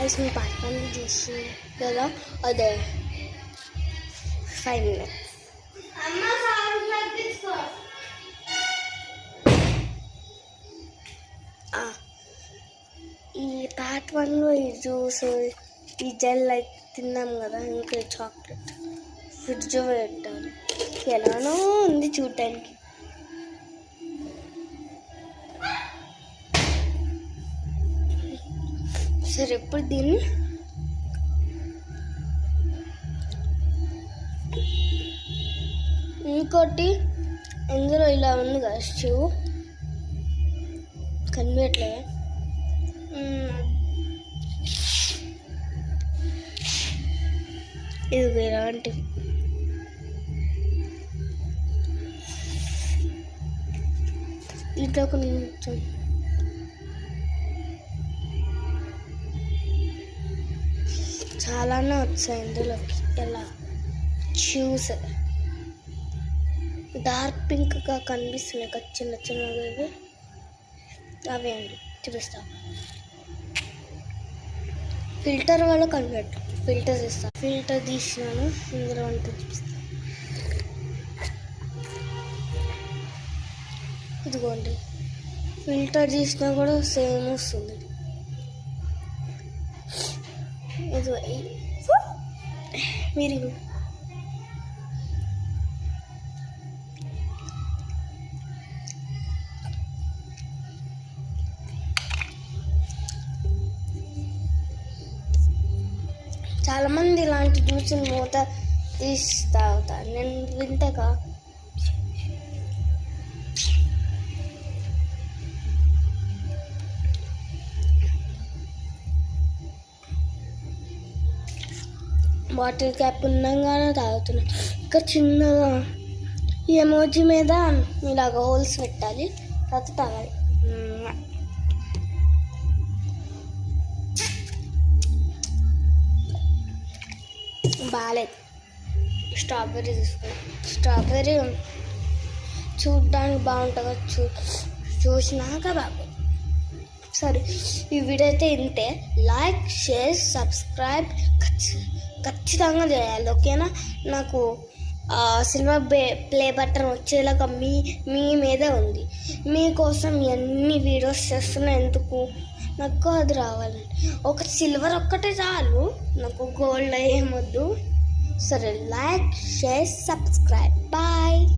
Guys మీ part 1 చూసి కదా అదే 5 minutes ఈ పార్ట్ 1లో ఈ జ్యూస్ ఈ జెల్ అయితే తిన్నాం కదా, ఇంకా చాక్లెట్ ఫ్రిడ్జ్ పెట్టాను. ఎలానో ఉంది చూడటానికి. సరే ఇప్పుడు దీన్ని ఇంకోటి ఇందులో ఇలా ఉంది కదా స్టవ్ కనిపించట్లేదు. ఇది ఇలాంటివి దీంట్లో కొంచెం చాలానే వచ్చాయి ఇందులోకి. ఎలా జ్యూస్ డార్క్ పింక్గా కనిపిస్తున్నాయి కదా చిన్న చిన్నవి, అవి అండి చూపిస్తా. ఫిల్టర్ వల్ల కనిపెట్టు, ఫిల్టర్ తీస్తా. ఫిల్టర్ తీసినాను, ఇందులో అంతా చూపిస్తా. ఇదిగోండి ఫిల్టర్ తీసినా కూడా సేమ్ వస్తుంది. ఇది మీరు చాలామంది ఇలాంటి జ్యూస్ని మూత తీసి తాగుతారు. నేను వింటగా బాటిల్ క్యాప్ ఉండగానే తాగుతున్నాను. ఇంకా చిన్నగా ఈ ఎమోజీ మీద ఇలాగ హోల్స్ పెట్టాలి, తర్వాత తాగాలి. బాగాలేదు. స్ట్రాబెర్రీ తీసుకున్నాం. స్ట్రాబెర్రీ చూడడానికి బాగుంటుంది, చూసినాక బాగా. సరే ఈ వీడియో అయితే ఇంతే. లైక్, షేర్, సబ్స్క్రైబ్ ఖచ్చితంగా చేయాలి, ఓకేనా? నాకు సిల్వర్ ప్లే బటన్ వచ్చేలాగా మీ మీదే ఉంది. మీకోసం ఎన్ని వీడియోస్ చేస్తున్నా ఎందుకు, నాకు అది రావాలండి. ఒక సిల్వర్ ఒక్కటే చాలు, నాకు గోల్డ్ ఏమొద్దు. సరే లైక్, షేర్, సబ్స్క్రైబ్, బాయ్.